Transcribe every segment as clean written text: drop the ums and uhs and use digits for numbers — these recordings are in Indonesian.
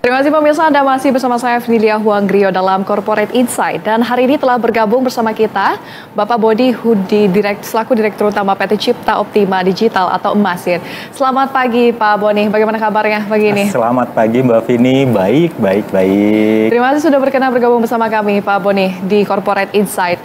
Terima kasih pemirsa, Anda masih bersama saya Fidelia Huanggrio dalam Corporate Insight. Dan hari ini telah bergabung bersama kita Bapak Boni Hudi, selaku Direktur Utama PT Cipta Optima Digital atau Emasir. Selamat pagi Pak Boni, bagaimana kabarnya pagi ini? Selamat pagi Mbak Vini, baik. Terima kasih sudah berkenan bergabung bersama kami Pak Boni di Corporate Insight.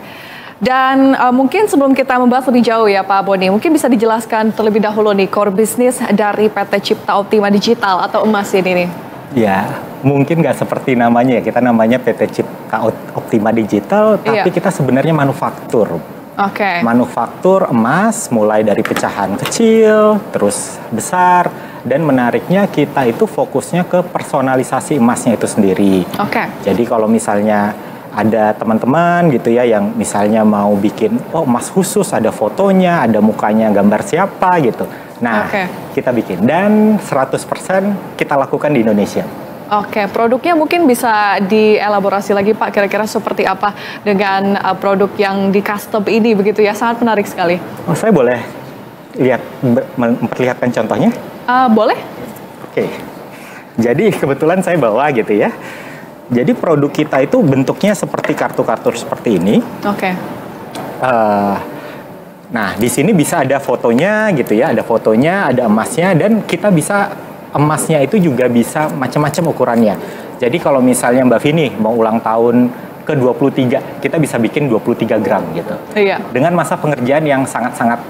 Dan mungkin sebelum kita membahas lebih jauh ya Pak Boni, mungkin bisa dijelaskan terlebih dahulu nih core bisnis dari PT Cipta Optima Digital atau Emasir ini. Ya, mungkin nggak seperti namanya ya, kita namanya PT Cipta Optima Digital, tapi kita sebenarnya manufaktur. Manufaktur emas, mulai dari pecahan kecil, terus besar, dan menariknya kita itu fokusnya ke personalisasi emasnya itu sendiri. Jadi kalau misalnya ada teman-teman gitu ya yang misalnya mau bikin emas khusus, ada fotonya, ada mukanya, gambar siapa gitu. Nah, kita bikin dan 100% kita lakukan di Indonesia. Produknya mungkin bisa dielaborasi lagi Pak, kira-kira seperti apa dengan produk yang di custom ini begitu ya, sangat menarik sekali. Saya boleh memperlihatkan contohnya? Boleh. Jadi kebetulan saya bawa gitu ya. Jadi produk kita itu bentuknya seperti kartu-kartu seperti ini. Nah, di sini bisa ada fotonya gitu ya, ada fotonya, ada emasnya, dan kita bisa emasnya itu juga bisa macam-macam ukurannya. Jadi kalau misalnya Mbak Vini mau ulang tahun ke-23, kita bisa bikin 23 gram gitu. Dengan masa pengerjaan yang sangat-sangat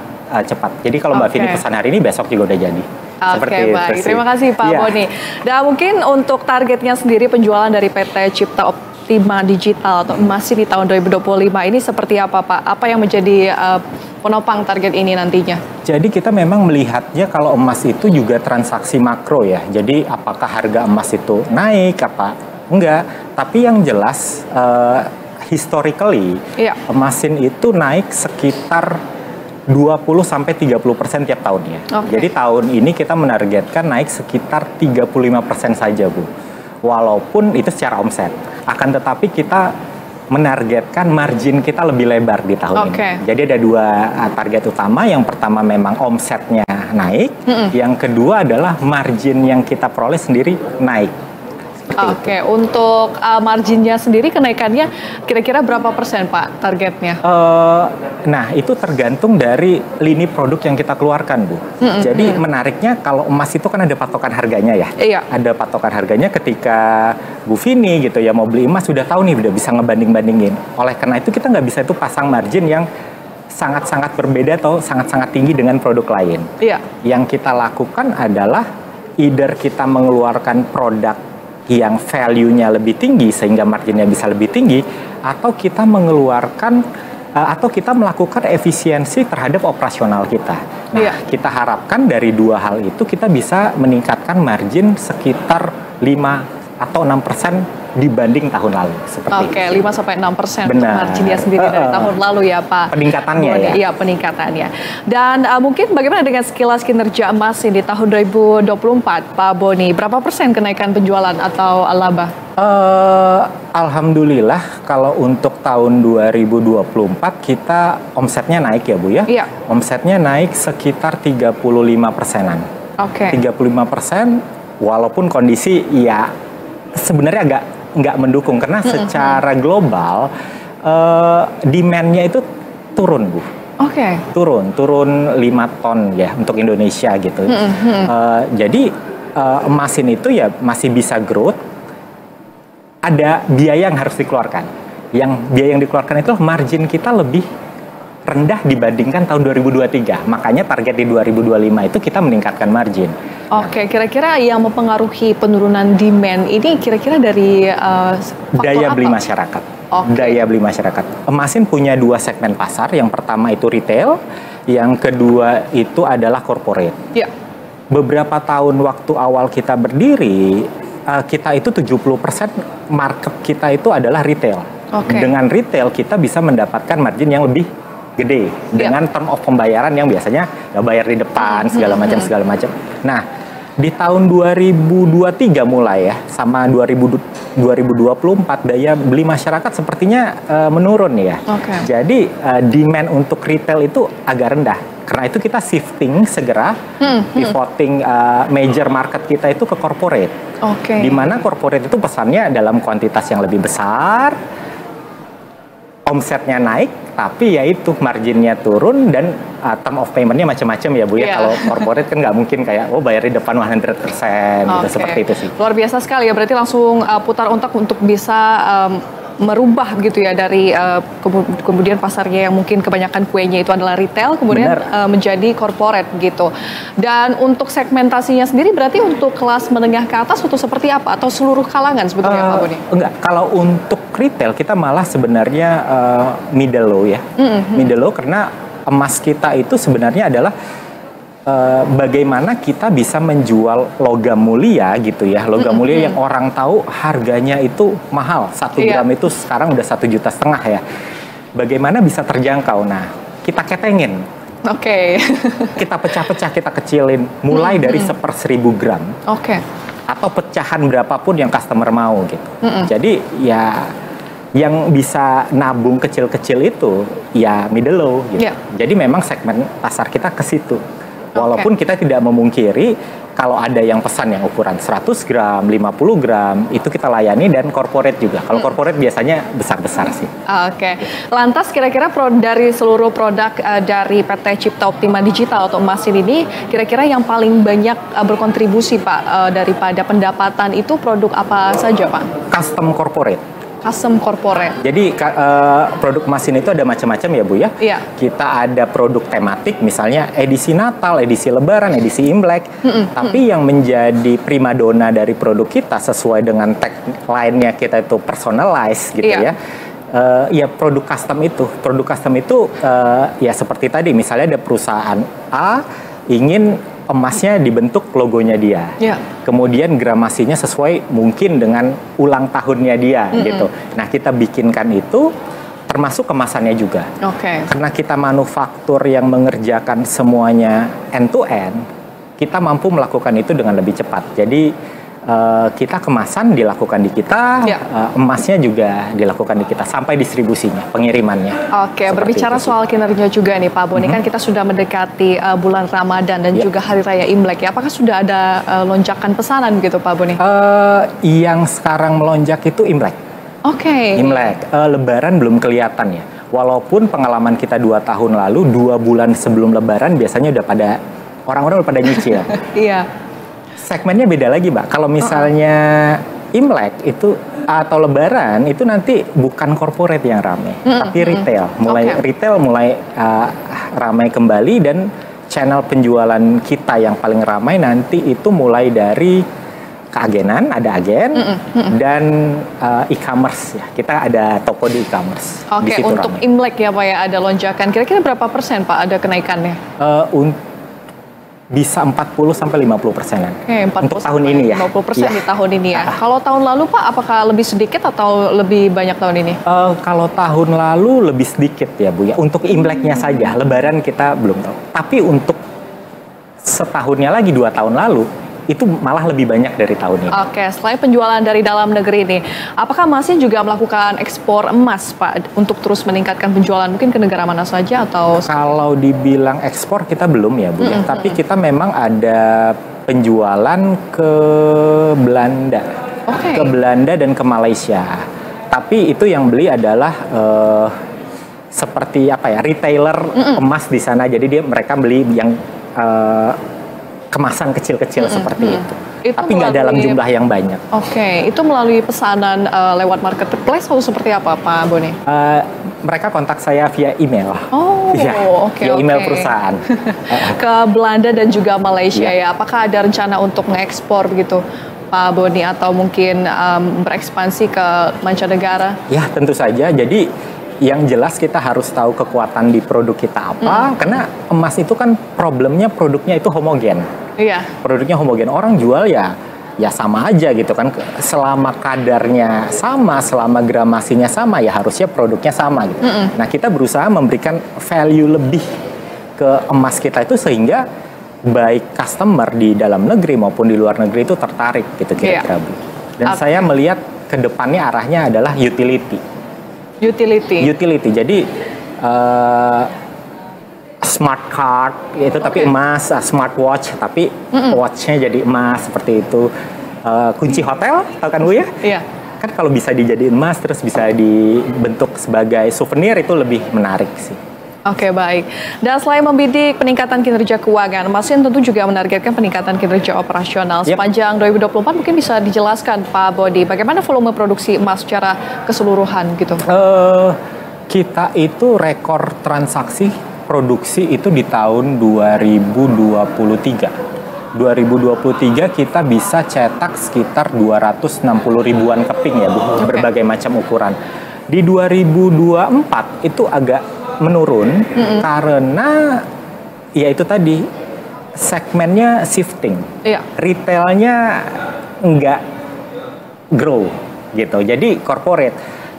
cepat. Jadi kalau Mbak Vini pesan hari ini, besok juga udah jadi. Baik. Terima kasih Pak Boni. Dan mungkin untuk targetnya sendiri penjualan dari PT Cipta Optima Digital atau Emasir di tahun 2025 ini seperti apa Pak? Apa yang menjadi penopang target ini nantinya? Jadi kita memang melihatnya kalau emas itu juga transaksi makro ya. Jadi apakah harga emas itu naik apa enggak? Tapi yang jelas historically emasin itu naik sekitar 20-30% tiap tahunnya. Jadi tahun ini kita menargetkan naik sekitar 35% saja Bu. Walaupun itu secara omset. Akan tetapi kita menargetkan margin kita lebih lebar di tahun ini. Jadi ada dua target utama. Yang pertama memang omsetnya naik. Yang kedua adalah margin yang kita peroleh sendiri naik. Untuk marginnya sendiri kenaikannya kira-kira berapa persen Pak targetnya? Nah itu tergantung dari lini produk yang kita keluarkan Bu. Jadi menariknya kalau emas itu kan ada patokan harganya ya. Ada patokan harganya ketika Bu Vini gitu ya mau beli emas sudah tahu nih, udah bisa ngebanding-bandingin. Oleh karena itu kita nggak bisa itu pasang margin yang sangat-sangat berbeda atau sangat-sangat tinggi dengan produk lain. Yang kita lakukan adalah either kita mengeluarkan produk yang value-nya lebih tinggi sehingga marginnya bisa lebih tinggi, atau kita mengeluarkan atau kita melakukan efisiensi terhadap operasional kita. Nah, kita harapkan dari dua hal itu kita bisa meningkatkan margin sekitar 5 atau 6% dibanding tahun lalu. Seperti 5-6% untuk marginnya sendiri dari tahun lalu ya Pak. Peningkatannya ya. Iya, peningkatannya. Dan mungkin bagaimana dengan sekilas kinerja emas di tahun 2024 Pak Boni? Berapa persen kenaikan penjualan atau laba? Alhamdulillah kalau untuk tahun 2024 kita omsetnya naik ya Bu ya. Omsetnya naik sekitar 35%-an. 35% walaupun kondisi ya sebenarnya nggak mendukung karena secara global demand-nya itu turun Bu. Turun 5 ton ya untuk Indonesia gitu. Jadi emasin itu ya masih bisa growth. Ada biaya yang harus dikeluarkan. Yang biaya yang dikeluarkan itu margin kita lebih rendah dibandingkan tahun 2023. Makanya target di 2025 itu kita meningkatkan margin. Kira-kira yang mempengaruhi penurunan demand ini kira-kira dari daya beli masyarakat. Daya beli masyarakat. Emasin punya dua segmen pasar. Yang pertama itu retail, yang kedua itu adalah corporate. Beberapa tahun waktu awal kita berdiri, kita itu 70% market kita itu adalah retail. Dengan retail kita bisa mendapatkan margin yang lebih gede dengan term of pembayaran yang biasanya bayar di depan segala macam. Nah, di tahun 2023 mulai ya sama 2024 daya beli masyarakat sepertinya menurun ya. Jadi demand untuk retail itu agak rendah karena itu kita shifting segera, pivoting major market kita itu ke corporate. Di mana corporate itu pesannya dalam kuantitas yang lebih besar, omsetnya naik, tapi ya itu marginnya turun dan term of payment-nya macam-macam ya Bu ya. Kalau corporate kan nggak mungkin kayak bayar di depan 100% gitu, seperti itu sih. Luar biasa sekali ya, berarti langsung putar otak untuk bisa merubah gitu ya dari kemudian pasarnya yang mungkin kebanyakan kuenya itu adalah retail, kemudian menjadi corporate gitu. Dan untuk segmentasinya sendiri berarti untuk kelas menengah ke atas itu seperti apa? Atau seluruh kalangan sebetulnya Pak Boni? Enggak, kalau untuk retail kita malah sebenarnya middle low ya. Middle low karena emas kita itu sebenarnya adalah bagaimana kita bisa menjual logam mulia gitu ya, logam mulia yang orang tahu harganya itu mahal, 1 gram itu sekarang udah 1,5 juta ya. Bagaimana bisa terjangkau? Nah, kita ketengin. Kita pecah-pecah, kita kecilin, mulai dari 1/1000 gram. Atau pecahan berapapun yang customer mau gitu. Jadi ya yang bisa nabung kecil-kecil itu ya middle low gitu. Jadi memang segmen pasar kita ke situ. Walaupun kita tidak memungkiri kalau ada yang pesan yang ukuran 100 gram, 50 gram, itu kita layani, dan corporate juga. Kalau corporate biasanya besar-besar sih. Lantas kira-kira dari seluruh produk dari PT Cipta Optima Digital atau emas ini, kira-kira yang paling banyak berkontribusi Pak daripada pendapatan itu produk apa saja Pak? Custom corporate. Custom corporate. Jadi produk emas ini itu ada macam-macam ya Bu ya. Kita ada produk tematik, misalnya edisi Natal, edisi Lebaran, edisi Imlek. Tapi yang menjadi primadona dari produk kita sesuai dengan tagline-nya kita itu personalized gitu ya. Ya produk custom itu. Produk custom itu ya seperti tadi, misalnya ada perusahaan A ingin emasnya dibentuk logonya dia, kemudian gramasinya sesuai mungkin dengan ulang tahunnya dia gitu. Nah kita bikinkan itu termasuk kemasannya juga. Karena kita manufaktur yang mengerjakan semuanya end to end, kita mampu melakukan itu dengan lebih cepat. Jadi kita kemasan dilakukan di kita, emasnya juga dilakukan di kita sampai distribusinya, pengirimannya. Berbicara soal kinerja juga nih Pak Boni, kan kita sudah mendekati bulan Ramadan dan juga Hari Raya Imlek ya. Apakah sudah ada lonjakan pesanan gitu Pak Boni? Yang sekarang melonjak itu Imlek. Imlek, Lebaran belum kelihatan ya. Walaupun pengalaman kita 2 tahun lalu, 2 bulan sebelum Lebaran biasanya udah pada orang-orang udah pada nyicil. Segmennya beda lagi Mbak. Kalau misalnya Imlek itu atau Lebaran itu nanti bukan corporate yang ramai, tapi retail. Retail mulai ramai kembali, dan channel penjualan kita yang paling ramai nanti itu mulai dari keagenan, ada agen, dan e-commerce ya. Kita ada toko di e-commerce. Untuk ramai. Imlek ya Pak ya, ada lonjakan. Kira-kira berapa persen Pak ada kenaikannya? Bisa 40-50%-an. Untuk tahun ini ya. 50% di tahun ini ya. Kalau tahun lalu Pak, apakah lebih sedikit atau lebih banyak tahun ini? Kalau tahun lalu lebih sedikit ya Bu ya. Untuk Imleknya saja, Lebaran kita belum tahu. Tapi untuk setahunnya lagi, 2 tahun lalu, itu malah lebih banyak dari tahun ini. Selain penjualan dari dalam negeri ini, apakah masih juga melakukan ekspor emas Pak untuk terus meningkatkan penjualan mungkin ke negara mana saja atau? Kalau dibilang ekspor kita belum ya Bu ya, tapi kita memang ada penjualan ke Belanda, ke Belanda dan ke Malaysia. Tapi itu yang beli adalah seperti apa ya, retailer emas di sana. Jadi mereka beli yang kemasan kecil-kecil seperti itu. Tapi nggak dalam jumlah yang banyak. Itu melalui pesanan lewat marketplace atau seperti apa Pak Boni? Mereka kontak saya via email. Via email perusahaan. Ke Belanda dan juga Malaysia ya. Apakah ada rencana untuk mengekspor begitu Pak Boni, atau mungkin berekspansi ke mancanegara? Ya tentu saja. Jadi yang jelas kita harus tahu kekuatan di produk kita apa, karena emas itu kan produknya itu homogen. Produknya homogen, orang jual ya sama aja gitu kan. Selama kadarnya sama, selama gramasinya sama, ya harusnya produknya sama gitu. Nah kita berusaha memberikan value lebih ke emas kita itu sehingga baik customer di dalam negeri maupun di luar negeri itu tertarik gitu kira-kira Bu. Dan saya melihat ke depannya arahnya adalah utility. Jadi smart card itu tapi emas, smartwatch tapi watchnya jadi emas seperti itu. Kunci hotel, tahu kan Bu ya? Iya. Kan kalau bisa dijadiin emas terus bisa dibentuk sebagai souvenir itu lebih menarik sih. Oke, baik. Dan selain membidik peningkatan kinerja keuangan, Masin tentu juga menargetkan peningkatan kinerja operasional. Sepanjang 2024 mungkin bisa dijelaskan Pak Boni, bagaimana volume produksi emas secara keseluruhan gitu? Kita itu rekor transaksi produksi itu di tahun 2023. 2023 kita bisa cetak sekitar 260 ribuan keping ya Bu, berbagai macam ukuran. Di 2024 itu agak menurun karena ya itu tadi segmennya shifting, retailnya nggak grow gitu, jadi corporate.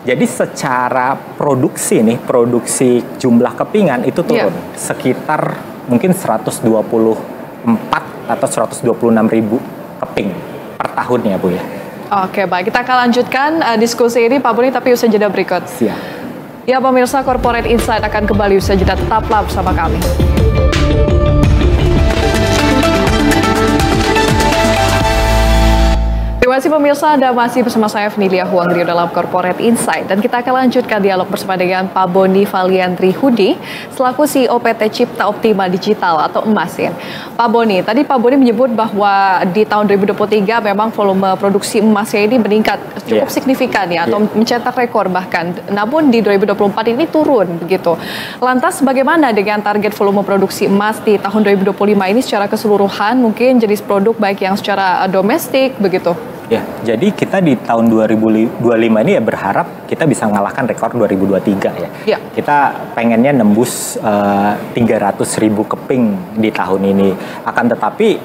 Jadi secara produksi produksi jumlah kepingan itu turun sekitar mungkin 124 atau 126 ribu keping per tahunnya Bu ya. Oke, baik, kita akan lanjutkan diskusi ini Pak Boni tapi usai jeda berikut. Siap. Ya pemirsa, Corporate Insight akan kembali usai jeda, tetaplah bersama kami. Terima kasih pemirsa, Anda masih bersama saya Venilia Huangrio dalam Corporate Insight. Dan kita akan lanjutkan dialog bersama dengan Pak Boni Valiantri Hudi selaku CEO PT Cipta Optima Digital atau emas ya. Pak Boni, tadi Pak Boni menyebut bahwa di tahun 2023 memang volume produksi emasnya ini meningkat cukup signifikan ya, atau mencetak rekor bahkan. Namun di 2024 ini turun begitu. Lantas bagaimana dengan target volume produksi emas di tahun 2025 ini secara keseluruhan, mungkin jenis produk baik yang secara domestik begitu? Ya, jadi kita di tahun 2025 ini ya berharap kita bisa mengalahkan rekor 2023 ya. Kita pengennya nembus 300 ribu keping di tahun ini. Akan tetapi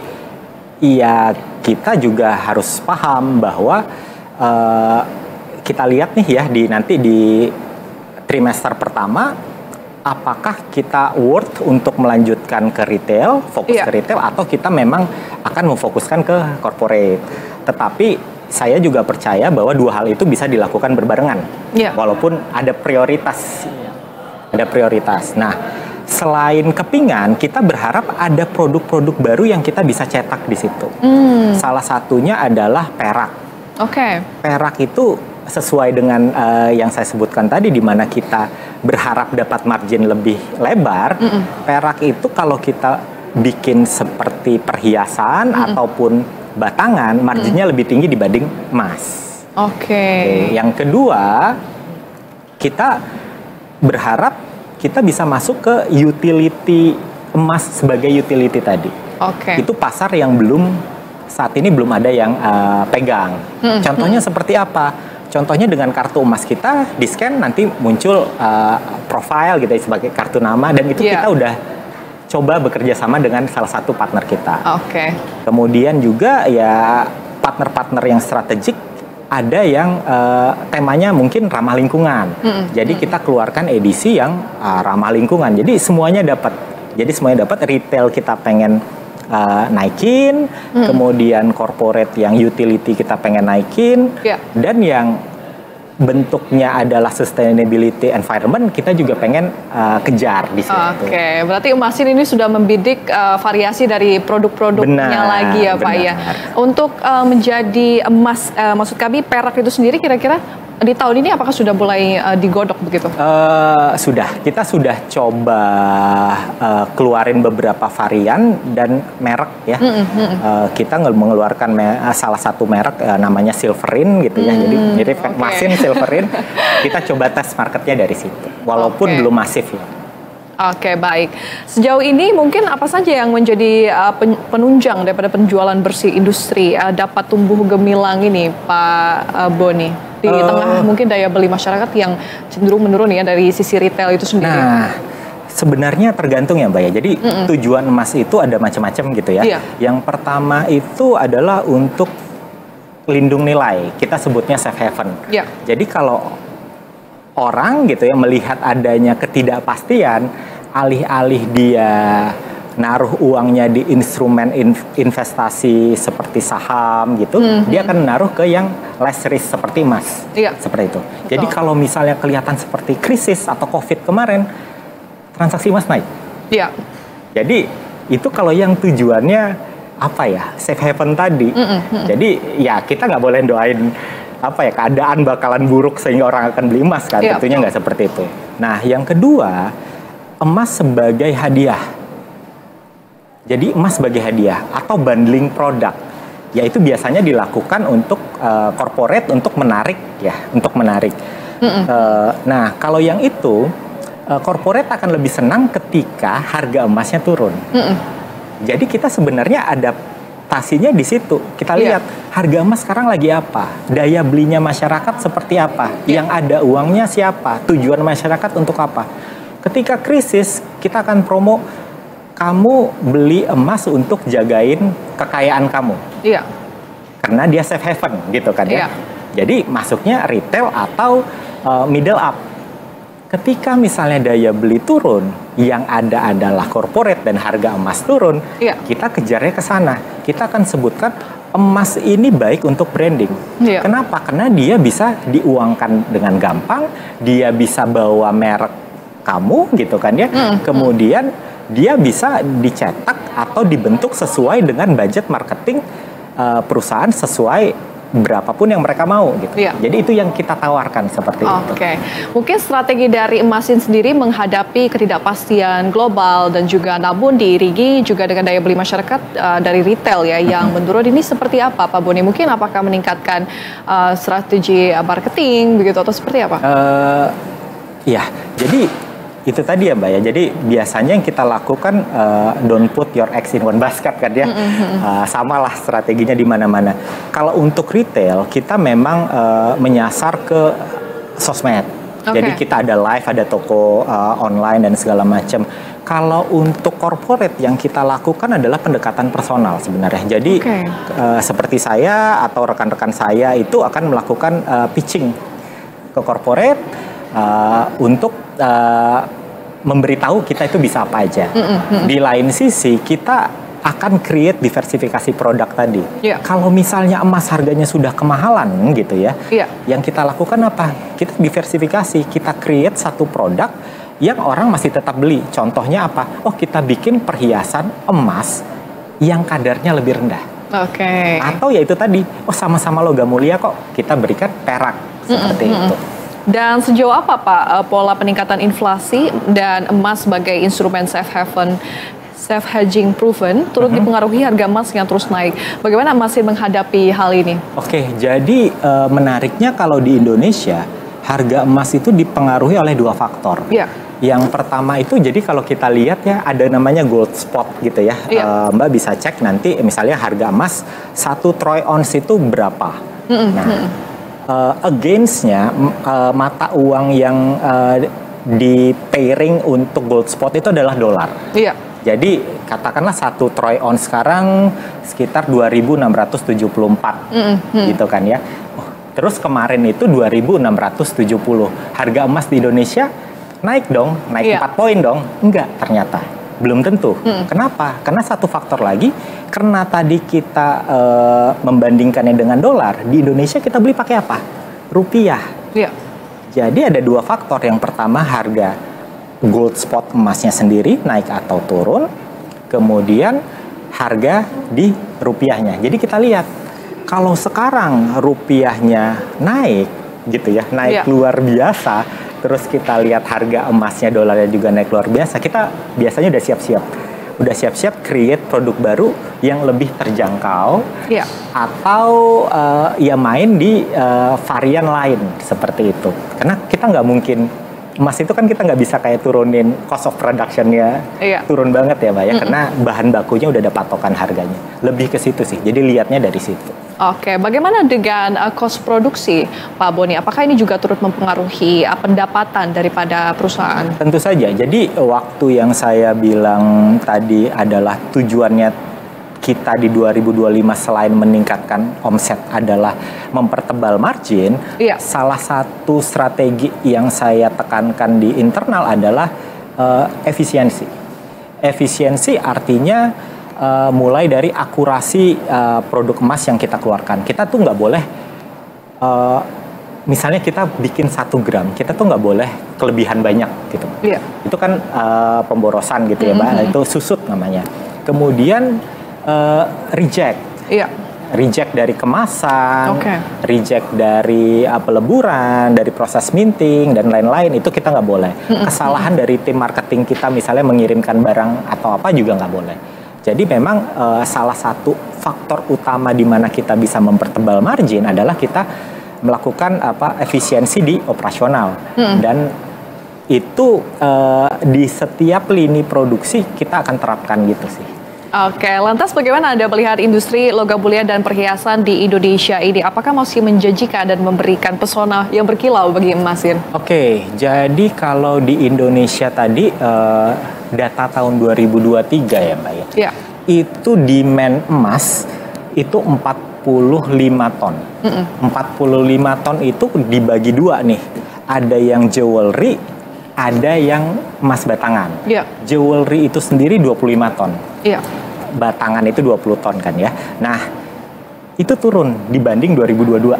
ya kita juga harus paham bahwa kita lihat nih ya nanti di trimester pertama apakah kita worth untuk melanjutkan ke retail, fokus ke retail, atau kita memang akan memfokuskan ke corporate. Tetapi saya juga percaya bahwa dua hal itu bisa dilakukan berbarengan, walaupun ada prioritas. Ada prioritas. Nah, selain kepingan, kita berharap ada produk-produk baru yang kita bisa cetak di situ. Salah satunya adalah perak. Perak itu sesuai dengan yang saya sebutkan tadi, di mana kita berharap dapat margin lebih lebar. Perak itu kalau kita bikin seperti perhiasan ataupun batangan, marginnya lebih tinggi dibanding emas. Yang kedua, kita berharap kita bisa masuk ke utility emas sebagai utility tadi. Itu pasar yang saat ini belum ada yang pegang. Contohnya seperti apa? Contohnya dengan kartu emas kita di scan nanti muncul profile gitu ya, sebagai kartu nama, dan itu kita udah coba bekerja sama dengan salah satu partner kita. Kemudian juga ya partner-partner yang strategik, ada yang temanya mungkin ramah lingkungan. Jadi kita keluarkan edisi yang ramah lingkungan. Jadi semuanya dapat. Retail kita pengen naikin, kemudian corporate yang utility kita pengen naikin, dan yang bentuknya adalah sustainability environment kita juga pengen kejar di situ. Berarti emas ini sudah membidik variasi dari produk-produknya lagi ya Pak ya. Untuk menjadi emas, maksud kami perak itu sendiri kira-kira di tahun ini apakah sudah mulai digodok begitu? Sudah, kita sudah coba keluarin beberapa varian dan merek ya. Kita mengeluarkan salah satu merek namanya Silverin gitu ya. Jadi Masin Silverin, kita coba tes marketnya dari situ, walaupun belum masif ya. Baik. Sejauh ini mungkin apa saja yang menjadi penunjang daripada penjualan bersih industri dapat tumbuh gemilang ini Pak Boni? Di tengah mungkin daya beli masyarakat yang cenderung menurun ya dari sisi retail itu sendiri. Nah, sebenarnya tergantung ya Mbak ya. Jadi tujuan emas itu ada macam-macam gitu ya. Yang pertama itu adalah untuk lindung nilai. Kita sebutnya safe haven. Jadi kalau orang gitu ya melihat adanya ketidakpastian, alih-alih dia naruh uangnya di instrumen investasi seperti saham gitu, dia akan naruh ke yang less risk seperti emas, seperti itu. Jadi kalau misalnya kelihatan seperti krisis atau COVID kemarin, transaksi emas naik. Iya. Jadi itu kalau yang tujuannya apa ya, safe haven tadi. Jadi ya kita nggak boleh doain apa ya, keadaan bakalan buruk sehingga orang akan beli emas kan. Tentunya nggak seperti itu. Nah yang kedua, emas sebagai hadiah. Jadi emas sebagai hadiah atau bundling produk, yaitu biasanya dilakukan untuk corporate untuk menarik ya, untuk menarik. Nah kalau yang itu corporate akan lebih senang ketika harga emasnya turun. Jadi kita sebenarnya adaptasinya di situ. Kita lihat harga emas sekarang lagi apa, daya belinya masyarakat seperti apa, yang ada uangnya siapa, tujuan masyarakat untuk apa. Ketika krisis kita akan promo, kamu beli emas untuk jagain kekayaan kamu. Iya. Karena dia safe haven gitu kan ya. Jadi masuknya retail atau middle up. Ketika misalnya daya beli turun, yang ada adalah corporate dan harga emas turun, kita kejarnya ke sana. Kita akan sebutkan emas ini baik untuk branding. Kenapa? Karena dia bisa diuangkan dengan gampang, dia bisa bawa merek kamu gitu kan ya. Kemudian dia bisa dicetak atau dibentuk sesuai dengan budget marketing perusahaan, sesuai berapapun yang mereka mau gitu. Jadi itu yang kita tawarkan seperti itu. Mungkin strategi dari Emasin sendiri menghadapi ketidakpastian global dan juga namun diiringi juga dengan daya beli masyarakat dari retail ya yang menurun ini seperti apa Pak Boni? Mungkin apakah meningkatkan strategi marketing begitu atau seperti apa? Ya, jadi itu tadi ya Mbak ya, jadi biasanya yang kita lakukan don't put your eggs in one basket kan ya. Samalah strateginya di mana-mana. Kalau untuk retail kita memang menyasar ke sosmed. Jadi kita ada live, ada toko online dan segala macam. Kalau untuk corporate yang kita lakukan adalah pendekatan personal sebenarnya. Jadi seperti saya atau rekan-rekan saya itu akan melakukan pitching ke corporate untuk memberitahu kita itu bisa apa aja. Di lain sisi kita akan create diversifikasi produk tadi. Kalau misalnya emas harganya sudah kemahalan gitu ya, yang kita lakukan apa? Kita diversifikasi, kita create satu produk yang orang masih tetap beli. Contohnya apa? Oh kita bikin perhiasan emas yang kadarnya lebih rendah. Atau ya itu tadi, oh sama-sama logam mulia kok, kita berikan perak seperti itu. Dan sejauh apa Pak pola peningkatan inflasi dan emas sebagai instrumen safe haven, safe hedging proven turut dipengaruhi harga emas yang terus naik? Bagaimana Emasin menghadapi hal ini? Jadi menariknya kalau di Indonesia harga emas itu dipengaruhi oleh dua faktor. Yang pertama itu jadi kalau kita lihat ya ada namanya gold spot gitu ya. Mbak bisa cek nanti misalnya harga emas 1 troy ounce itu berapa. Against-nya mata uang yang di pairing untuk gold spot itu adalah dolar. Jadi katakanlah 1 troy ounce sekarang sekitar 2.674 gitu kan ya. Terus kemarin itu 2.670. Harga emas di Indonesia naik dong, naik 4 poin dong. Enggak, ternyata belum tentu. Kenapa? Karena satu faktor lagi, karena tadi kita membandingkannya dengan dolar, di Indonesia kita beli pakai apa? Rupiah. Jadi ada dua faktor. Yang pertama harga gold spot emasnya sendiri naik atau turun, kemudian harga di rupiahnya. Jadi kita lihat, kalau sekarang rupiahnya naik gitu ya, naik luar biasa, terus kita lihat harga emasnya, dolarnya juga naik luar biasa, kita biasanya udah siap-siap create produk baru yang lebih terjangkau, atau ya main di varian lain seperti itu. Karena kita nggak mungkin, emas itu kan kita nggak bisa kayak turunin cost of production-nya, turun banget ya Mbak ya, karena bahan bakunya udah ada patokan harganya. Lebih ke situ sih, jadi lihatnya dari situ. Bagaimana dengan cost produksi Pak Boni? Apakah ini juga turut mempengaruhi pendapatan daripada perusahaan? Tentu saja. Jadi waktu yang saya bilang tadi adalah tujuannya kita di 2025 selain meningkatkan omset adalah mempertebal margin. Salah satu strategi yang saya tekankan di internal adalah efisiensi. Efisiensi artinya mulai dari akurasi produk emas yang kita keluarkan. Kita tuh nggak boleh misalnya kita bikin 1 gram, kita tuh nggak boleh kelebihan banyak gitu. Iya. Itu kan pemborosan gitu ya Mbak, itu susut namanya. Kemudian reject. Iya. Reject dari kemasan, reject dari peleburan, dari proses minting dan lain-lain, itu kita nggak boleh. Kesalahan dari tim marketing kita misalnya mengirimkan barang atau apa juga nggak boleh. Jadi memang salah satu faktor utama di mana kita bisa mempertebal margin adalah kita melakukan efisiensi di operasional, dan itu di setiap lini produksi kita akan terapkan gitu sih. Oke, lantas bagaimana Anda melihat industri logam mulia dan perhiasan di Indonesia ini? Apakah masih menjanjikan dan memberikan pesona yang berkilau bagi emasin? Oke, jadi kalau di Indonesia tadi data tahun 2023 ya Mbak ya, itu demand emas itu 45 ton. 45 ton itu dibagi 2 nih. Ada yang jewelry, ada yang emas batangan. Jewelry itu sendiri 25 ton. Batangan itu 20 ton kan ya. Nah, itu turun dibanding 2022.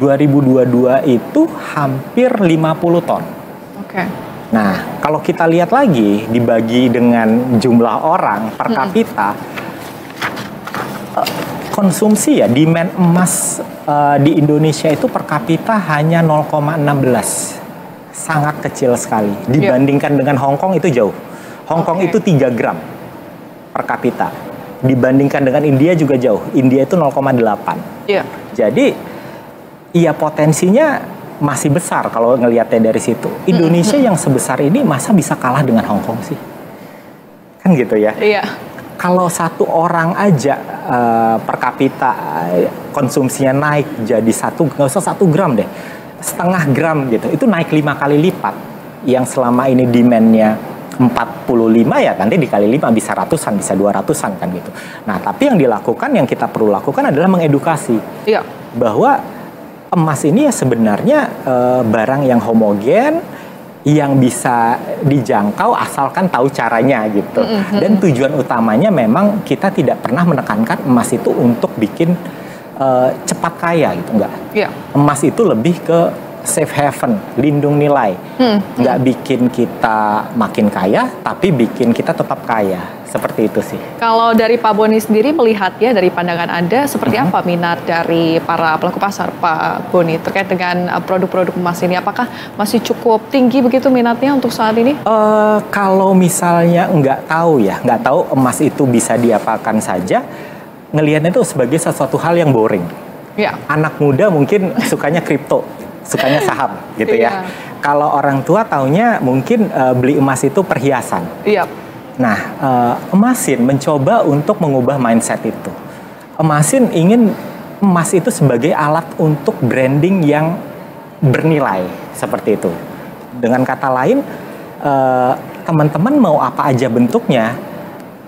2022 itu hampir 50 ton. Nah, kalau kita lihat lagi dibagi dengan jumlah orang per kapita, konsumsi ya, demand emas di Indonesia itu per kapita hanya 0,16. Sangat kecil sekali. Dibandingkan dengan Hong Kong itu jauh. Hong Kong itu 3 gram per kapita. Dibandingkan dengan India juga jauh. India itu 0,8. Jadi, ya potensinya masih besar kalau ngelihatnya dari situ. Indonesia yang sebesar ini masa bisa kalah dengan Hong Kong sih? Kan gitu ya? Kalau 1 orang aja per kapita konsumsinya naik jadi nggak usah 1 gram deh, setengah gram gitu, itu naik 5 kali lipat. Yang selama ini demand-nya 45 ya, nanti dikali 5 bisa ratusan, bisa 200-an kan gitu. Nah, tapi yang kita perlu lakukan adalah mengedukasi bahwa emas ini ya sebenarnya barang yang homogen, yang bisa dijangkau asalkan tahu caranya gitu. Dan tujuan utamanya memang kita tidak pernah menekankan emas itu untuk bikin cepat kaya gitu, enggak. Emas itu lebih ke safe haven, lindung nilai. Nggak bikin kita makin kaya, tapi bikin kita tetap kaya. Seperti itu sih. Kalau dari Pak Boni sendiri melihatnya dari pandangan Anda, seperti apa minat dari para pelaku pasar, Pak Boni, terkait dengan produk-produk emas ini? Apakah masih cukup tinggi begitu minatnya untuk saat ini? Kalau misalnya nggak tahu emas itu bisa diapakan saja, ngelihatnya itu sebagai sesuatu hal yang boring. Anak muda mungkin sukanya kripto, sukanya saham gitu ya. Kalau orang tua taunya mungkin beli emas itu perhiasan. Nah, Emasin mencoba untuk mengubah mindset itu. Emasin ingin emas itu sebagai alat untuk branding yang bernilai, seperti itu. Dengan kata lain, teman-teman mau apa aja bentuknya,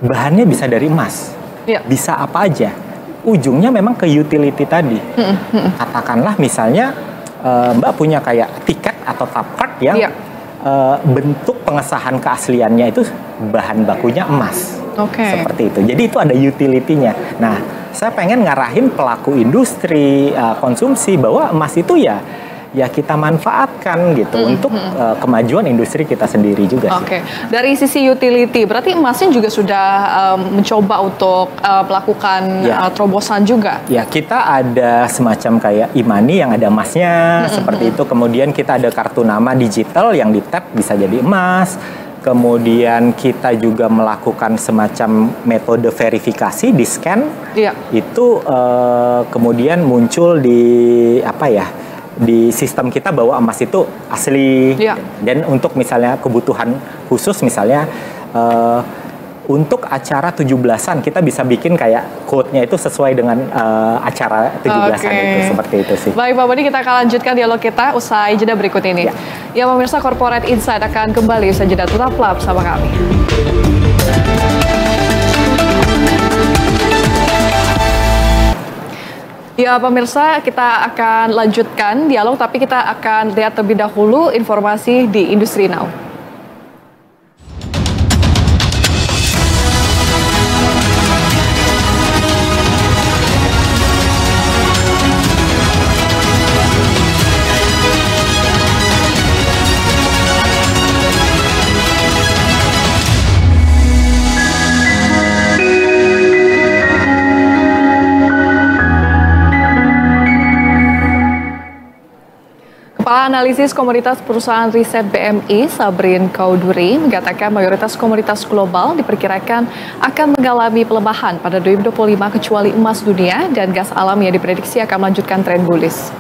bahannya bisa dari emas. Bisa apa aja. Ujungnya memang ke utility tadi. Katakanlah misalnya Mbak punya kayak tiket atau tap card yang bentuk pengesahan keasliannya itu bahan bakunya emas. Seperti itu. Jadi itu ada utility-nya. Nah, saya pengen ngarahin pelaku industri konsumsi bahwa emas itu ya kita manfaatkan gitu untuk kemajuan industri kita sendiri juga. Dari sisi utility, berarti emasnya juga sudah mencoba untuk melakukan terobosan juga? Kita ada semacam kayak e-money yang ada emasnya, seperti itu. Kemudian kita ada kartu nama digital yang di-tap bisa jadi emas. Kemudian kita juga melakukan semacam metode verifikasi di scan. Itu kemudian muncul di di sistem kita bahwa emas itu asli. Dan untuk misalnya kebutuhan khusus misalnya untuk acara 17-an kita bisa bikin kayak quote-nya itu sesuai dengan acara 17-an itu, seperti itu sih. Baik Pak Boni, kita akan lanjutkan dialog kita usai jeda berikut ini. Ya pemirsa, Corporate Insight akan kembali usai jeda, tetaplah bersama kami. Ya pemirsa, kita akan lanjutkan dialog, tapi kita akan lihat terlebih dahulu informasi di Industri Now. Kepala Analisis Komoditas Perusahaan Riset BMI, Sabrin Kauduri, mengatakan mayoritas komoditas global diperkirakan akan mengalami pelemahan pada 2025 kecuali emas dunia dan gas alam yang diprediksi akan melanjutkan tren bullish.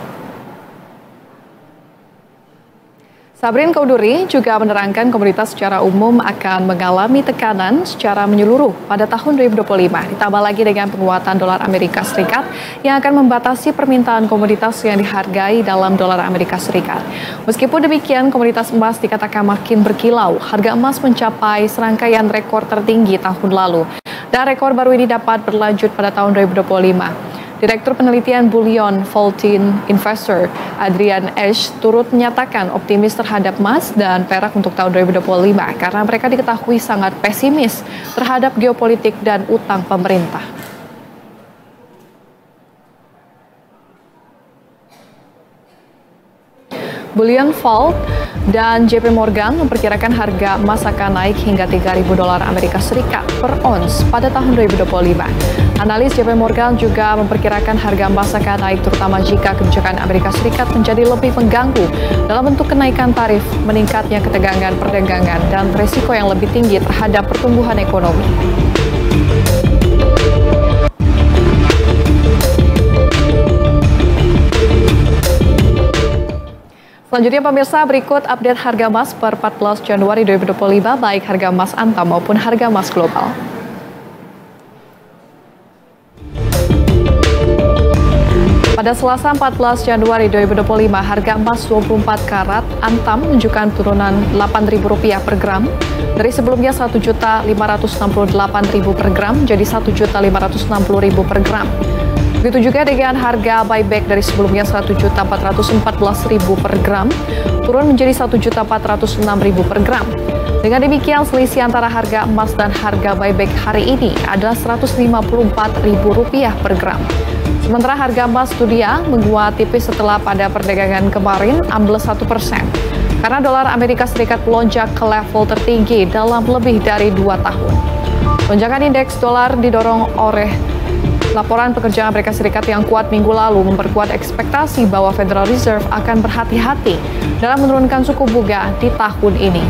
Sabrin Kauduri juga menerangkan komoditas secara umum akan mengalami tekanan secara menyeluruh pada tahun 2025, ditambah lagi dengan penguatan dolar Amerika Serikat yang akan membatasi permintaan komoditas yang dihargai dalam dolar Amerika Serikat. Meskipun demikian, komoditas emas dikatakan makin berkilau. Harga emas mencapai serangkaian rekor tertinggi tahun lalu, dan rekor baru ini dapat berlanjut pada tahun 2025. Direktur Penelitian Bullion Vaulting Investor, Adrian Esch, turut menyatakan optimis terhadap emas dan perak untuk tahun 2025 karena mereka diketahui sangat pesimis terhadap geopolitik dan utang pemerintah. Bullion Vault dan JP Morgan memperkirakan harga emas akan naik hingga $3.000 Amerika Serikat per ons pada tahun 2025. Analis JP Morgan juga memperkirakan harga emas akan naik terutama jika kebijakan Amerika Serikat menjadi lebih mengganggu dalam bentuk kenaikan tarif, meningkatnya ketegangan perdagangan, dan risiko yang lebih tinggi terhadap pertumbuhan ekonomi. Selanjutnya pemirsa, berikut update harga emas per 14 Januari 2025 baik harga emas Antam maupun harga emas global. Pada Selasa 14 Januari 2025, harga emas 24 karat Antam menunjukkan turunan Rp8.000 per gram dari sebelumnya Rp1.568.000 per gram jadi Rp1.560.000 per gram. Begitu juga dengan harga buyback dari sebelumnya Rp1.414.000 per gram, turun menjadi Rp1.406.000 per gram. Dengan demikian, selisih antara harga emas dan harga buyback hari ini adalah Rp154.000 per gram. Sementara harga emas dunia menguat tipis setelah pada perdagangan kemarin ambles 1%. Karena dolar Amerika Serikat melonjak ke level tertinggi dalam lebih dari 2 tahun. Lonjakan indeks dolar didorong oleh laporan pekerjaan Amerika Serikat yang kuat minggu lalu memperkuat ekspektasi bahwa Federal Reserve akan berhati-hati dalam menurunkan suku bunga di tahun ini.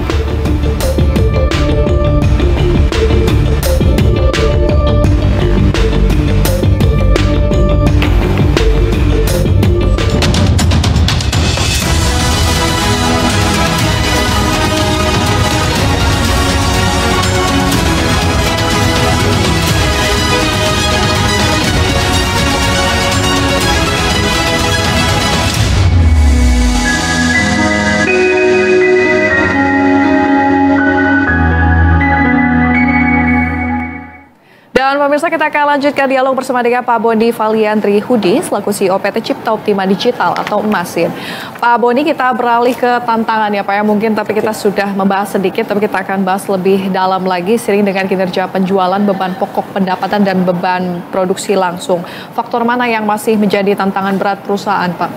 Dan pemirsa, kita akan lanjutkan dialog bersama dengan Pak Boni Valiantri Hudi selaku CEO PT Cipta Optima Digital atau Emasir. Pak Boni, kita beralih ke tantangan ya Pak ya mungkin, tapi kita sudah membahas sedikit, tapi kita akan bahas lebih dalam lagi seiring dengan kinerja penjualan, beban pokok pendapatan dan beban produksi langsung. Faktor mana yang masih menjadi tantangan berat perusahaan Pak?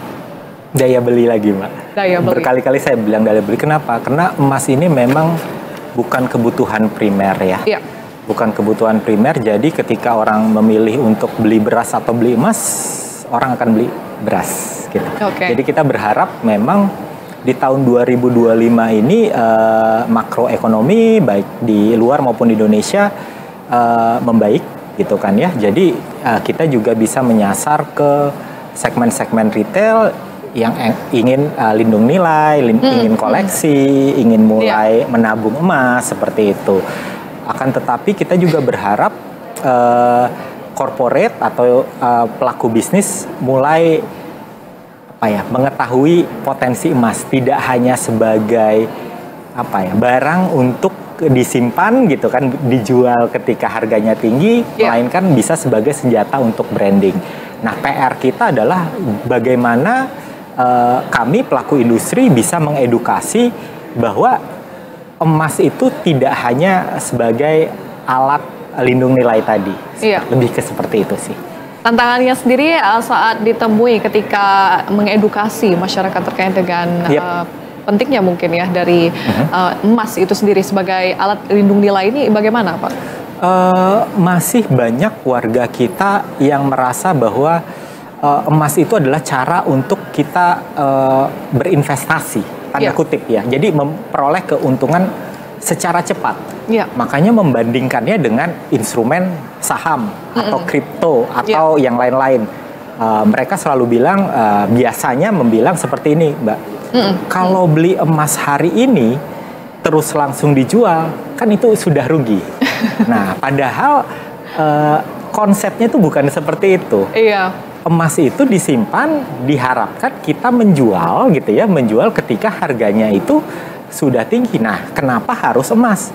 Daya beli lagi Mbak. Daya beli. Berkali-kali saya bilang daya beli, kenapa? Karena emas ini memang bukan kebutuhan primer ya. Iya. Bukan kebutuhan primer, jadi ketika orang memilih untuk beli beras atau beli emas, orang akan beli beras gitu. Okay. Jadi kita berharap memang di tahun 2025 ini makroekonomi baik di luar maupun di Indonesia membaik gitu kan ya. Jadi kita juga bisa menyasar ke segmen-segmen retail yang ingin lindung nilai, ingin koleksi, ingin mulai menabung emas seperti itu. Akan tetapi kita juga berharap corporate atau pelaku bisnis mulai mengetahui potensi emas tidak hanya sebagai barang untuk disimpan gitu kan, dijual ketika harganya tinggi, melainkan bisa sebagai senjata untuk branding. Nah, PR kita adalah bagaimana kami pelaku industri bisa mengedukasi bahwa emas itu tidak hanya sebagai alat lindung nilai tadi. Lebih ke seperti itu sih. Tantangannya sendiri saat ditemui ketika mengedukasi masyarakat terkait dengan pentingnya mungkin ya dari emas itu sendiri sebagai alat lindung nilai ini bagaimana Pak? Masih banyak warga kita yang merasa bahwa emas itu adalah cara untuk kita berinvestasi, tanda kutip ya. Jadi memperoleh keuntungan secara cepat. Makanya membandingkannya dengan instrumen saham atau kripto atau yang lain-lain. Mereka selalu bilang, biasanya membilang seperti ini, Mbak. Kalau beli emas hari ini terus langsung dijual, kan itu sudah rugi. Nah, padahal konsepnya itu bukan seperti itu. Emas itu disimpan, diharapkan kita menjual gitu ya, menjual ketika harganya itu sudah tinggi. Nah, kenapa harus emas?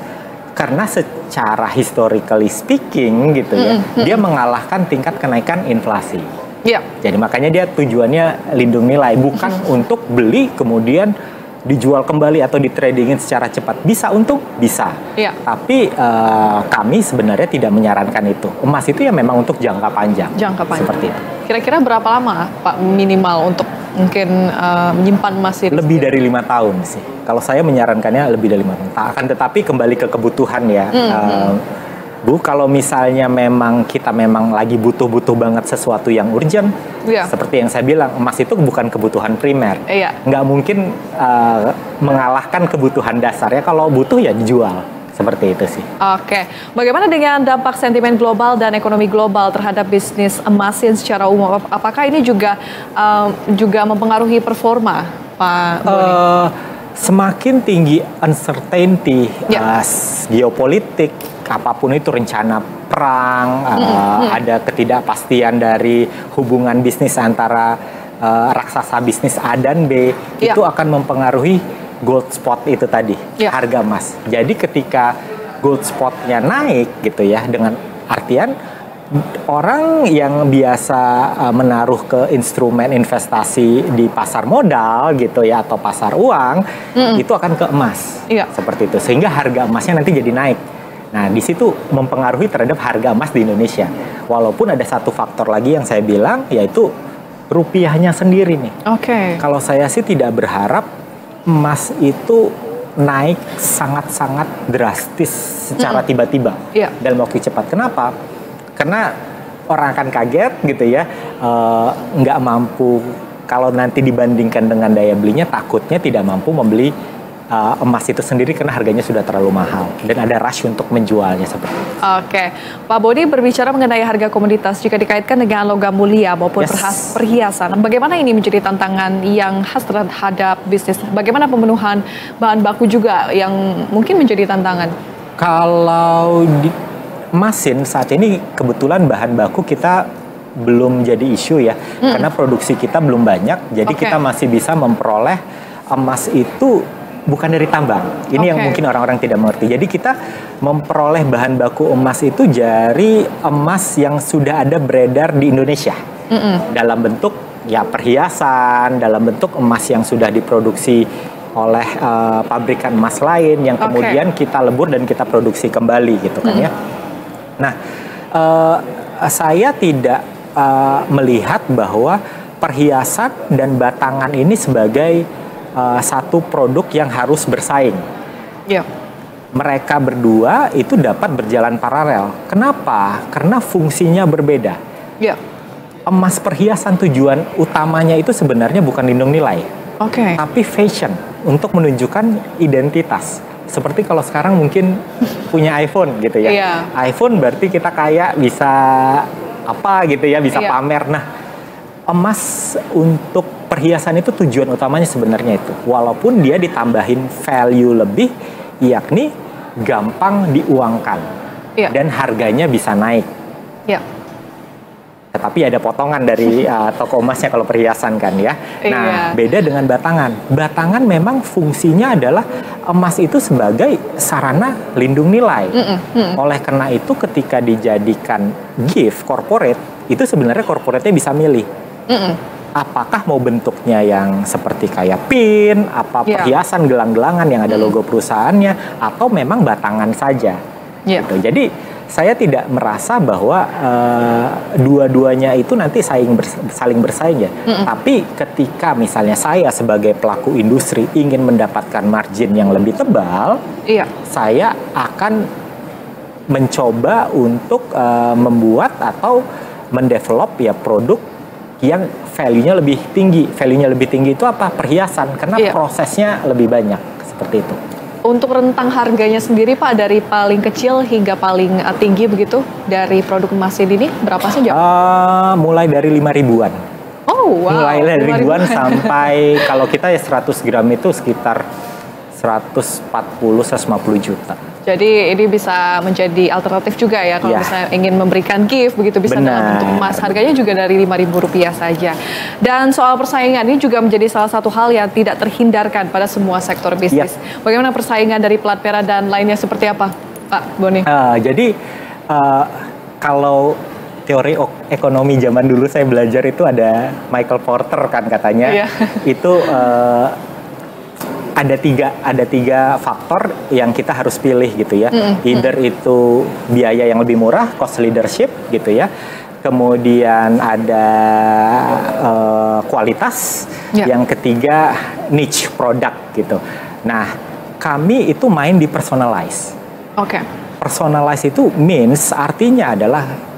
Karena secara historically speaking gitu ya, dia mengalahkan tingkat kenaikan inflasi. Jadi makanya dia tujuannya lindung nilai, bukan untuk beli kemudian dijual kembali atau ditradingin secara cepat. Bisa untung? Bisa. Tapi kami sebenarnya tidak menyarankan itu. Emas itu ya memang untuk jangka panjang. Seperti itu. Kira-kira berapa lama Pak minimal untuk mungkin menyimpan emas itu? Lebih dari 5 tahun sih. Kalau saya menyarankannya lebih dari 5 tahun. Akan tetapi kembali ke kebutuhan ya. Bu, kalau misalnya memang kita memang lagi butuh-butuh banget sesuatu yang urgent, seperti yang saya bilang, emas itu bukan kebutuhan primer. Nggak mungkin mengalahkan kebutuhan dasar ya. Kalau butuh ya dijual. Seperti itu sih. Oke. Bagaimana dengan dampak sentimen global dan ekonomi global terhadap bisnis emasin secara umum? Apakah ini juga mempengaruhi performa, Pak Boni? Semakin tinggi uncertainty, geopolitik, apapun itu, rencana perang, ada ketidakpastian dari hubungan bisnis antara raksasa bisnis A dan B, itu akan mempengaruhi gold spot itu tadi, harga emas. Jadi ketika gold spotnya naik gitu ya, dengan artian orang yang biasa menaruh ke instrumen investasi di pasar modal gitu ya, atau pasar uang, itu akan ke emas. Seperti itu. Sehingga harga emasnya nanti jadi naik. Nah, di situ mempengaruhi terhadap harga emas di Indonesia. Walaupun ada satu faktor lagi yang saya bilang, yaitu rupiahnya sendiri nih. Kalau saya sih tidak berharap emas itu naik sangat-sangat drastis secara tiba-tiba dalam waktu cepat. Kenapa? Karena orang akan kaget gitu ya, nggak mampu, kalau nanti dibandingkan dengan daya belinya, takutnya tidak mampu membeli emas itu sendiri karena harganya sudah terlalu mahal dan ada rush untuk menjualnya seperti itu. Pak Boni, berbicara mengenai harga komoditas jika dikaitkan dengan logam mulia maupun perhiasan, bagaimana ini menjadi tantangan yang khas terhadap bisnis? Bagaimana pemenuhan bahan baku juga yang mungkin menjadi tantangan? Kalau di emasin saat ini kebetulan bahan baku kita belum jadi isu ya, karena produksi kita belum banyak, jadi kita masih bisa memperoleh emas itu bukan dari tambang. Ini yang mungkin orang-orang tidak mengerti. Jadi kita memperoleh bahan baku emas itu dari emas yang sudah ada beredar di Indonesia. Dalam bentuk ya perhiasan, dalam bentuk emas yang sudah diproduksi oleh pabrikan emas lain yang kemudian kita lebur dan kita produksi kembali gitu kan ya. Nah, saya tidak melihat bahwa perhiasan dan batangan ini sebagai satu produk yang harus bersaing. Mereka berdua itu dapat berjalan paralel. Kenapa? Karena fungsinya berbeda. Emas perhiasan tujuan utamanya itu sebenarnya bukan lindung nilai, tapi fashion, untuk menunjukkan identitas. Seperti kalau sekarang mungkin punya iPhone gitu ya. iPhone berarti kita kayak bisa apa gitu ya, bisa pamer. Nah, emas untuk perhiasan itu tujuan utamanya sebenarnya itu. Walaupun dia ditambahin value lebih, yakni gampang diuangkan dan harganya bisa naik. Tetapi ada potongan dari toko emasnya kalau perhiasan kan ya. Nah, beda dengan batangan. Batangan memang fungsinya adalah emas itu sebagai sarana lindung nilai. Oleh karena itu ketika dijadikan gift corporate, itu sebenarnya corporate-nya bisa milih. Apakah mau bentuknya yang seperti kayak pin, perhiasan gelang-gelangan yang ada logo perusahaannya, atau memang batangan saja. Gitu. Jadi saya tidak merasa bahwa dua-duanya itu nanti saling bersaing ya. Tapi ketika misalnya saya sebagai pelaku industri ingin mendapatkan margin yang lebih tebal, saya akan mencoba untuk membuat atau mendevelop ya produk yang value-nya lebih tinggi. Value-nya lebih tinggi itu apa? Perhiasan, karena prosesnya lebih banyak, seperti itu. Untuk rentang harganya sendiri Pak, dari paling kecil hingga paling tinggi begitu, dari produk emas ini berapa saja? Mulai dari 5.000-an. Oh wow. Mulai dari ribuan sampai kalau kita ya 100 gram itu sekitar 140-150 juta. Jadi ini bisa menjadi alternatif juga ya kalau misalnya ingin memberikan gift begitu, bisa dalam bentuk emas. Harganya juga dari Rp5.000 saja. Dan soal persaingan ini juga menjadi salah satu hal yang tidak terhindarkan pada semua sektor bisnis. Bagaimana persaingan dari plat merah dan lainnya seperti apa, Pak Boni? Jadi kalau teori ekonomi zaman dulu saya belajar itu ada Michael Porter kan katanya. Itu ada tiga faktor yang kita harus pilih gitu ya. Either itu biaya yang lebih murah, cost leadership gitu ya. Kemudian ada kualitas. Yang ketiga niche product gitu. Nah, kami itu main di personalize. Personalize itu means artinya adalah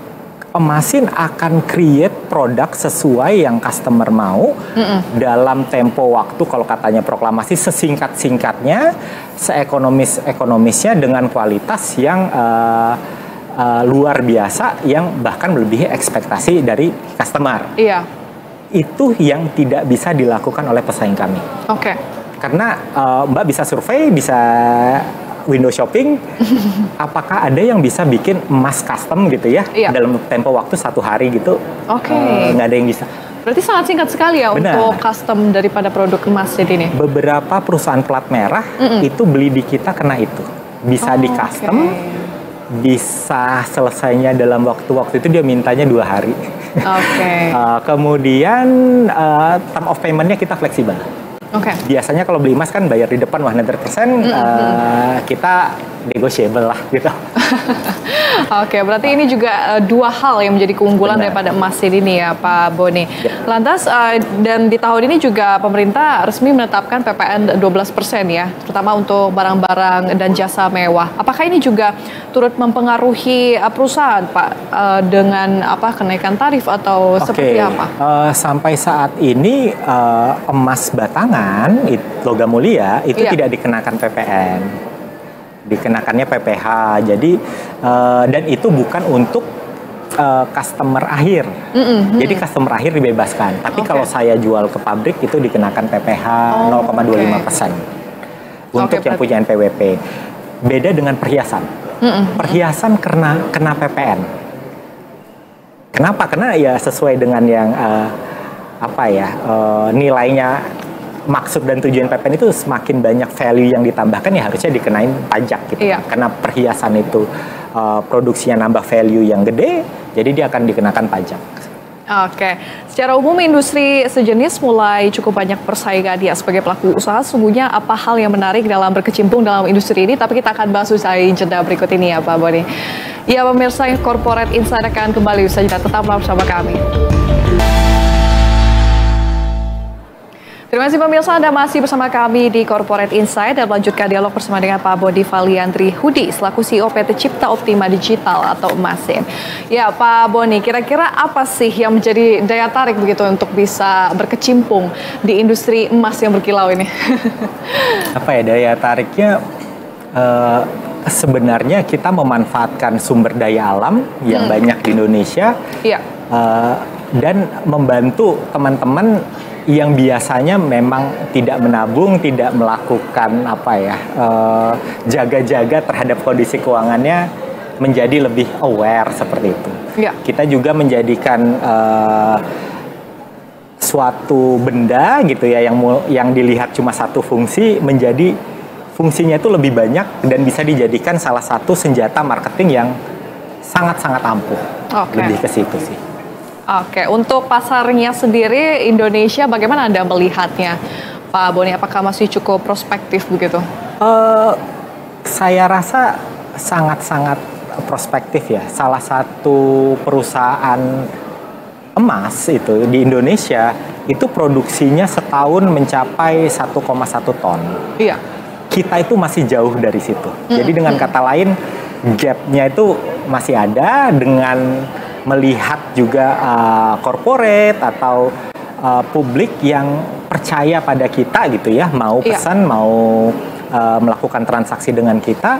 Emasin akan create produk sesuai yang customer mau dalam tempo waktu, kalau katanya proklamasi, sesingkat-singkatnya, seekonomis-ekonomisnya dengan kualitas yang luar biasa, yang bahkan melebihi ekspektasi dari customer. Itu yang tidak bisa dilakukan oleh pesaing kami. Karena Mbak bisa survei, bisa window shopping, apakah ada yang bisa bikin emas custom gitu ya dalam tempo waktu 1 hari gitu? Nggak ada yang bisa. Berarti sangat singkat sekali ya untuk custom daripada produk emas jadi ini. Beberapa perusahaan plat merah itu beli di kita karena itu bisa di custom, bisa selesainya dalam waktu itu dia mintanya 2 hari. Kemudian term of payment-nya kita fleksibel. Biasanya kalau beli emas kan bayar di depan 100%, kita negotiable lah gitu. Berarti ini juga 2 hal yang menjadi keunggulan daripada emas ini ya Pak Boni. Lantas dan di tahun ini juga pemerintah resmi menetapkan PPN 12% ya, terutama untuk barang-barang dan jasa mewah. Apakah ini juga turut mempengaruhi perusahaan Pak dengan kenaikan tarif atau seperti apa? Sampai saat ini emas batangan, logam mulia itu tidak dikenakan PPN. Dikenakannya PPh. Jadi dan itu bukan untuk customer akhir. Jadi customer akhir dibebaskan. Tapi kalau saya jual ke pabrik itu dikenakan PPh 0,25% untuk yang punya NPWP. Beda dengan perhiasan. Perhiasan kena PPN. Kenapa? Karena ya sesuai dengan yang nilainya. Maksud dan tujuan PPN itu semakin banyak value yang ditambahkan ya harusnya dikenain pajak gitu. Karena perhiasan itu produksinya nambah value yang gede, jadi dia akan dikenakan pajak. Secara umum industri sejenis mulai cukup banyak persaingan ya sebagai pelaku usaha. Sungguhnya apa hal yang menarik dalam berkecimpung dalam industri ini? Tapi kita akan bahas usai jeda berikut ini ya Pak Boni. Ya pemirsa, Corporate Insight akan kembali usai jeda, tetaplah bersama kami. Terima kasih pemirsa, Anda masih bersama kami di Corporate Insight dan melanjutkan dialog bersama dengan Pak Boni Valiantri Hudi selaku CEO PT Cipta Optima Digital atau Emasin. Ya Pak Boni, kira-kira apa sih yang menjadi daya tarik begitu untuk bisa berkecimpung di industri emas yang berkilau ini? Daya tariknya sebenarnya kita memanfaatkan sumber daya alam yang banyak di Indonesia dan membantu teman-teman yang biasanya memang tidak menabung, tidak melakukan jaga-jaga terhadap kondisi keuangannya, menjadi lebih aware seperti itu. Kita juga menjadikan suatu benda gitu ya yang dilihat cuma satu fungsi menjadi fungsinya itu lebih banyak dan bisa dijadikan salah satu senjata marketing yang sangat-sangat ampuh. Lebih ke situ sih. Untuk pasarnya sendiri Indonesia bagaimana Anda melihatnya Pak Boni? Apakah masih cukup prospektif begitu? Saya rasa sangat-sangat prospektif ya. Salah satu perusahaan emas itu di Indonesia itu produksinya setahun mencapai 1,1 ton. Kita itu masih jauh dari situ. Jadi dengan kata lain gapnya itu masih ada dengan melihat juga corporate atau publik yang percaya pada kita gitu ya, mau pesan, mau melakukan transaksi dengan kita,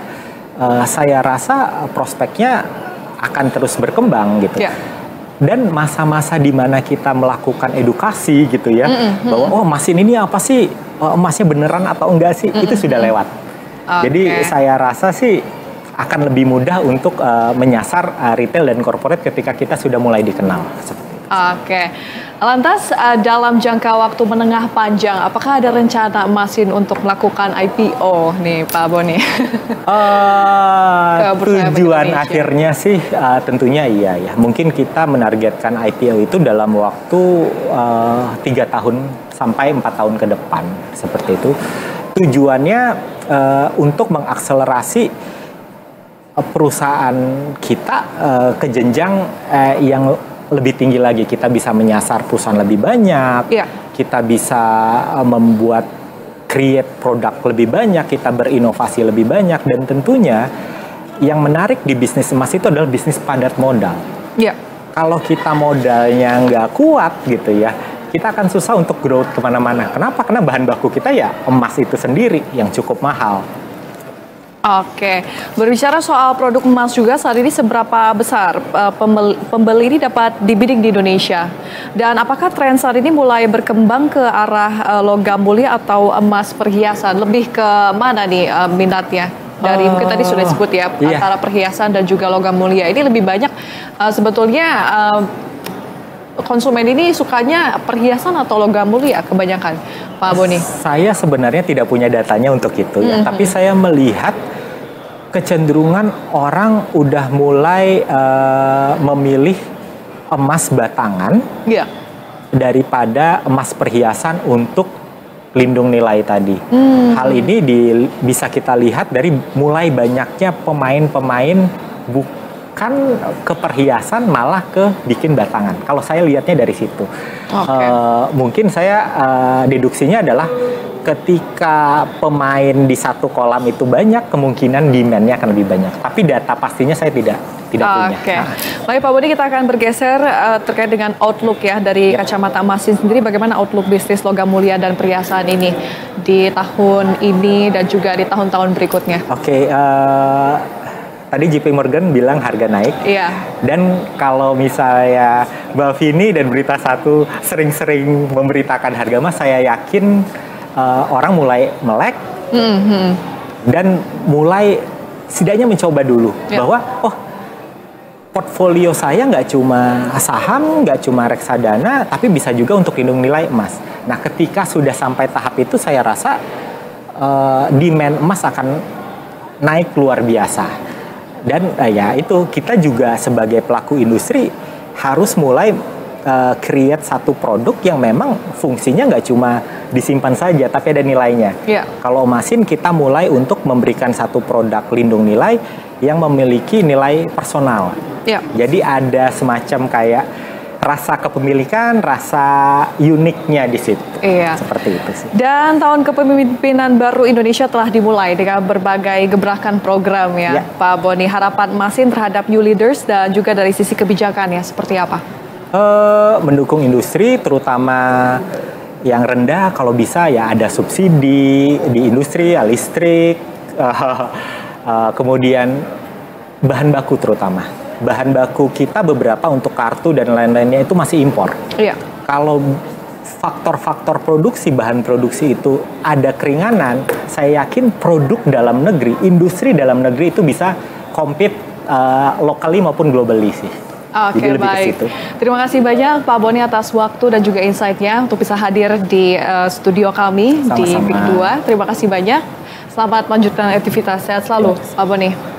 saya rasa prospeknya akan terus berkembang gitu. Dan masa-masa di mana kita melakukan edukasi gitu ya, bahwa oh mesin ini apa sih, emasnya beneran atau enggak sih, itu sudah lewat. Jadi saya rasa sih akan lebih mudah untuk menyasar retail dan corporate ketika kita sudah mulai dikenal. Oke, lantas dalam jangka waktu menengah panjang, apakah ada rencana Masin untuk melakukan IPO nih Pak Boni? Tujuan akhirnya sih tentunya iya ya. Mungkin kita menargetkan IPO itu dalam waktu 3 tahun sampai 4 tahun ke depan, seperti itu. Tujuannya untuk mengakselerasi perusahaan kita ke jenjang yang lebih tinggi lagi. Kita bisa menyasar perusahaan lebih banyak, kita bisa membuat create produk lebih banyak, kita berinovasi lebih banyak, dan tentunya yang menarik di bisnis emas itu adalah bisnis padat modal. Kalau kita modalnya nggak kuat gitu ya, kita akan susah untuk growth kemana-mana. Kenapa? Karena bahan baku kita ya emas itu sendiri yang cukup mahal. Oke, berbicara soal produk emas juga, saat ini seberapa besar pembeli ini dapat dibidik di Indonesia? Dan apakah tren saat ini mulai berkembang ke arah logam mulia atau emas perhiasan? Lebih ke mana nih minatnya? Dari mungkin tadi sudah disebut ya, antara perhiasan dan juga logam mulia. Ini lebih banyak sebetulnya konsumen ini sukanya perhiasan atau logam mulia kebanyakan, Pak Boni? Saya sebenarnya tidak punya datanya untuk itu ya, tapi saya melihat kecenderungan orang udah mulai memilih emas batangan daripada emas perhiasan untuk lindung nilai tadi. Hal ini bisa kita lihat dari mulai banyaknya pemain-pemain bukan ke perhiasan, malah ke bikin batangan. Kalau saya lihatnya dari situ. Mungkin saya deduksinya adalah ketika pemain di satu kolam itu banyak, kemungkinan demand-nya akan lebih banyak. Tapi data pastinya saya tidak punya. Baik Pak Boni, kita akan bergeser terkait dengan outlook ya dari kacamata Masin sendiri. Bagaimana outlook bisnis logam mulia dan perhiasan ini di tahun ini dan juga di tahun-tahun berikutnya? Tadi JP Morgan bilang harga naik. Dan kalau misalnya Mbak Vini dan Berita Satu sering-sering memberitakan harga emas, saya yakin orang mulai melek dan mulai setidaknya mencoba dulu bahwa portfolio saya nggak cuma saham, nggak cuma reksadana, tapi bisa juga untuk lindung nilai emas. Nah, ketika sudah sampai tahap itu, saya rasa demand emas akan naik luar biasa. Dan ya itu, kita juga sebagai pelaku industri harus mulai create satu produk yang memang fungsinya nggak cuma disimpan saja, tapi ada nilainya. Kalau Masin, kita mulai untuk memberikan satu produk lindung nilai yang memiliki nilai personal. Jadi ada semacam kayak rasa kepemilikan, rasa uniknya di situ. Seperti itu sih. Dan tahun kepemimpinan baru Indonesia telah dimulai dengan berbagai gebrakan program ya, Pak Boni. Harapan Masin terhadap new leaders dan juga dari sisi kebijakan ya, seperti apa? Mendukung industri, terutama yang rendah, kalau bisa ya ada subsidi di industri, ya listrik, kemudian bahan baku terutama. Bahan baku kita beberapa untuk kartu dan lain-lainnya itu masih impor. Kalau faktor-faktor produksi, bahan produksi itu ada keringanan, saya yakin produk dalam negeri, industri dalam negeri itu bisa compete locally maupun globally sih. Baik. Terima kasih banyak Pak Boni atas waktu dan juga insight-nya untuk bisa hadir di studio kami. Sama-sama. Di Big 2. Terima kasih banyak. Selamat melanjutkan aktivitas. Sehat selalu, Pak Boni.